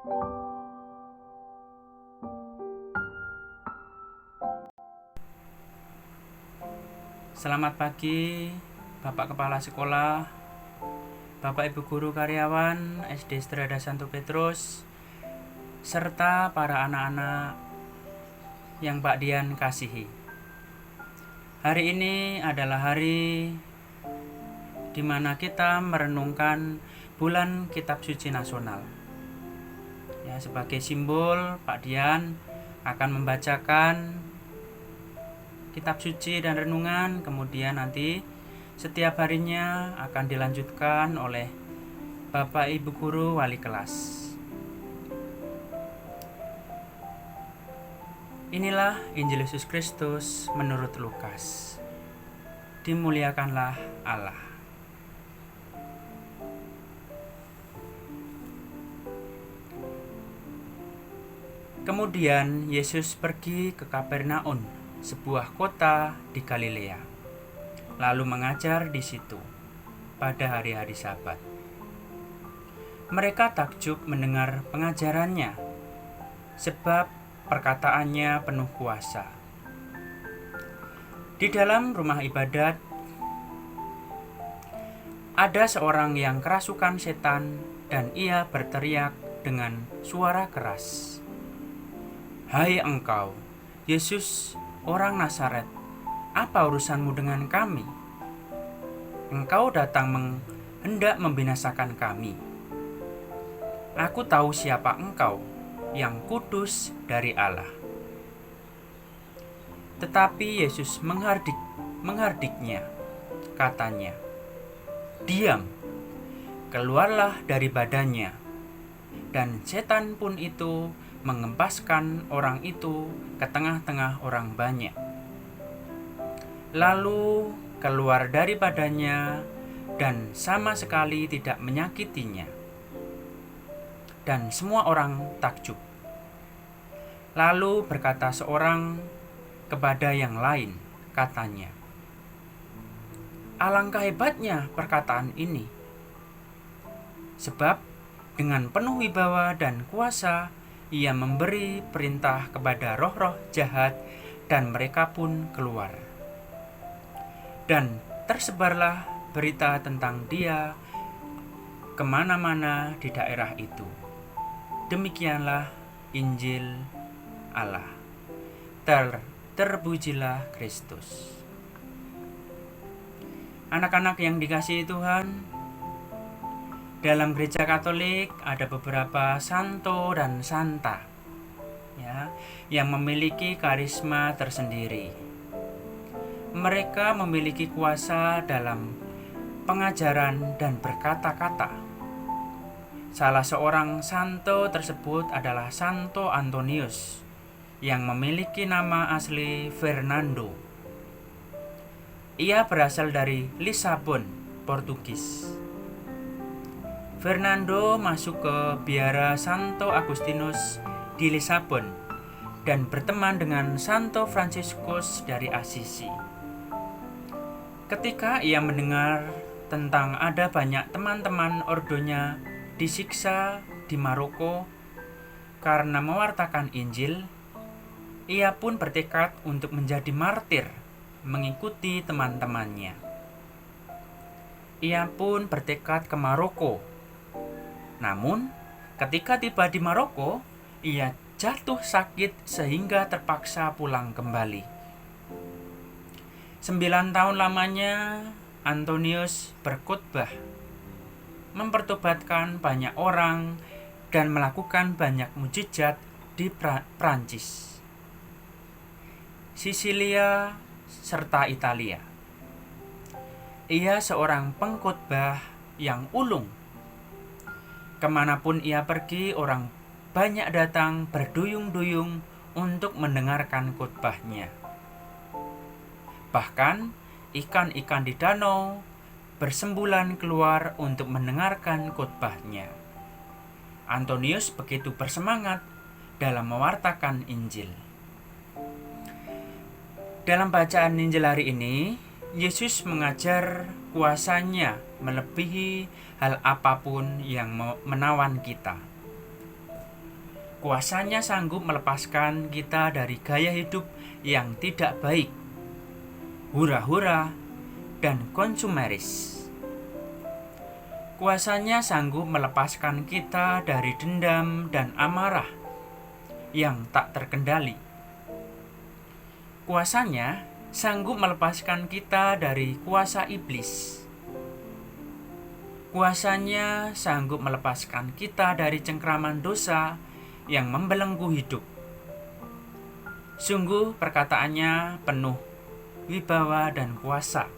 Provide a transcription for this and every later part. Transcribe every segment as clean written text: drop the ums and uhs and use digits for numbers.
Selamat pagi, Bapak Kepala Sekolah, Bapak Ibu Guru Karyawan SD Strada Santo Petrus, serta para anak-anak yang Pak Dian kasihi. Hari ini adalah hari di mana kita merenungkan bulan Kitab Suci Nasional. Ya, sebagai simbol, Pak Dian akan membacakan Kitab Suci dan renungan, kemudian nanti setiap harinya akan dilanjutkan oleh Bapak Ibu Guru Wali Kelas. Inilah Injil Yesus Kristus menurut Lukas. Dimuliakanlah Allah. Kemudian Yesus pergi ke Kapernaum, sebuah kota di Galilea, lalu mengajar di situ pada hari-hari Sabat. Mereka takjub mendengar pengajarannya, sebab perkataannya penuh kuasa. Di dalam rumah ibadat ada seorang yang kerasukan setan, dan ia berteriak dengan suara keras, "Hai engkau, Yesus, orang Nazaret, apa urusanmu dengan kami? Engkau datang hendak membinasakan kami. Aku tahu siapa engkau, yang kudus dari Allah." Tetapi Yesus menghardiknya, katanya, "Diam, keluarlah dari badannya." Dan setan pun itu mengempaskan orang itu ke tengah-tengah orang banyak, lalu keluar dari badannya dan sama sekali tidak menyakitinya. Dan semua orang takjub. Lalu berkata seorang kepada yang lain, katanya, "Alangkah hebatnya perkataan ini, sebab dengan penuh wibawa dan kuasa ia memberi perintah kepada roh-roh jahat, dan mereka pun keluar. Dan tersebarlah berita tentang dia kemana-mana di daerah itu." Demikianlah Injil Allah. Terpujilah Kristus. Anak-anak yang dikasihi Tuhan, dalam gereja Katolik ada beberapa santo dan santa, ya, yang memiliki karisma tersendiri. Mereka memiliki kuasa dalam pengajaran dan berkata-kata. Salah seorang santo tersebut adalah Santo Antonius, yang memiliki nama asli Fernando. Ia berasal dari Lisabon, Portugis. Fernando masuk ke biara Santo Agustinus di Lisabon dan berteman dengan Santo Fransiskus dari Assisi. Ketika ia mendengar tentang ada banyak teman-teman ordonya disiksa di Maroko karena mewartakan Injil, ia pun bertekad untuk menjadi martir mengikuti teman-temannya. Ia pun bertekad ke Maroko. Namun, ketika tiba di Maroko, ia jatuh sakit sehingga terpaksa pulang kembali. 9 tahun lamanya, Antonius berkhotbah, mempertobatkan banyak orang, dan melakukan banyak mukjizat di Prancis, Sisilia, serta Italia. Ia seorang pengkhotbah yang ulung. Kemanapun ia pergi, orang banyak datang berduyung-duyung untuk mendengarkan khotbahnya. Bahkan ikan-ikan di danau bersembulan keluar untuk mendengarkan khotbahnya. Antonius begitu bersemangat dalam mewartakan Injil. Dalam bacaan Injil hari ini, Yesus mengajar kuasanya melebihi hal apapun yang menawan kita. Kuasanya sanggup melepaskan kita dari gaya hidup yang tidak baik, hura-hura, dan konsumeris. Kuasanya sanggup melepaskan kita dari dendam dan amarah yang tak terkendali. Kuasanya sanggup melepaskan kita dari kuasa iblis. Kuasanya sanggup melepaskan kita dari cengkraman dosa yang membelenggu hidup. Sungguh perkataannya penuh wibawa dan kuasa.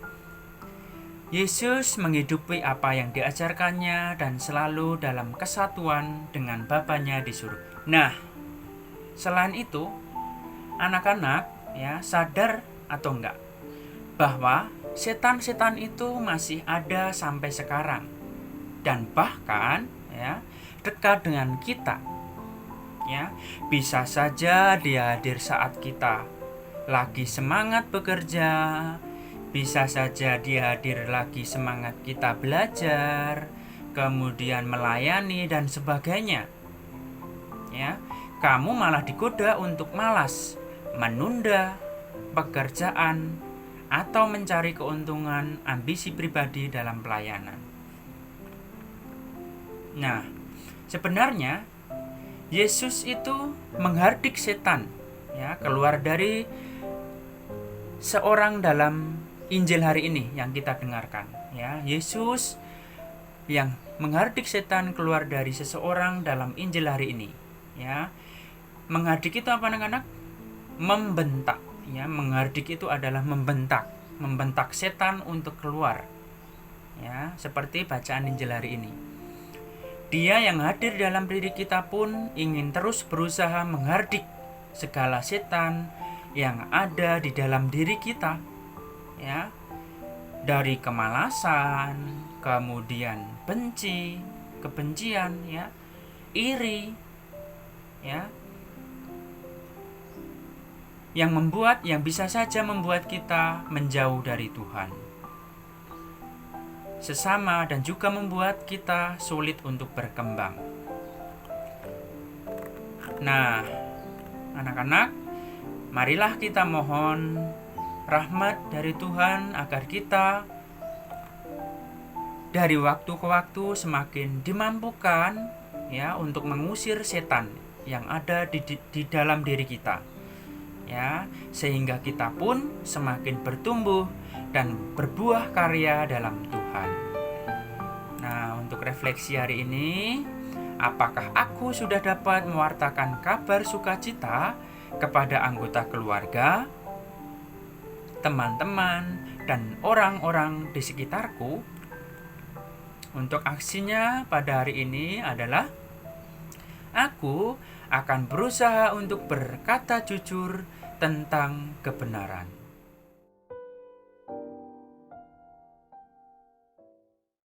Yesus menghidupi apa yang diajarkannya dan selalu dalam kesatuan dengan Bapanya di surga. Nah, selain itu, anak-anak sadar atau enggak bahwa setan-setan itu masih ada sampai sekarang dan bahkan dekat dengan kita. Bisa saja dia hadir saat kita lagi semangat bekerja, bisa saja dia hadir lagi semangat kita belajar, kemudian melayani dan sebagainya. Kamu malah digoda untuk malas, menunda pekerjaan atau mencari keuntungan ambisi pribadi dalam pelayanan. Nah, sebenarnya Yesus itu menghardik setan keluar dari seorang dalam Injil hari ini yang kita dengarkan. Yesus yang menghardik setan keluar dari seseorang dalam Injil hari ini. Menghardik itu apa anak-anak? Membentak. Menghardik itu adalah membentak setan untuk keluar. Seperti bacaan Injil hari ini. Dia yang hadir dalam diri kita pun ingin terus berusaha menghardik segala setan yang ada di dalam diri kita. Dari kemalasan, kemudian benci, kebencian, iri, yang bisa saja membuat kita menjauh dari Tuhan. Sesama dan juga membuat kita sulit untuk berkembang. Nah, anak-anak, marilah kita mohon rahmat dari Tuhan agar kita dari waktu ke waktu semakin dimampukan untuk mengusir setan yang ada di dalam diri kita. Sehingga kita pun semakin bertumbuh dan berbuah karya dalam Tuhan. Nah, untuk refleksi hari ini, apakah aku sudah dapat mewartakan kabar sukacita kepada anggota keluarga, teman-teman, dan orang-orang di sekitarku? Untuk aksinya pada hari ini adalah aku akan berusaha untuk berkata jujur tentang kebenaran.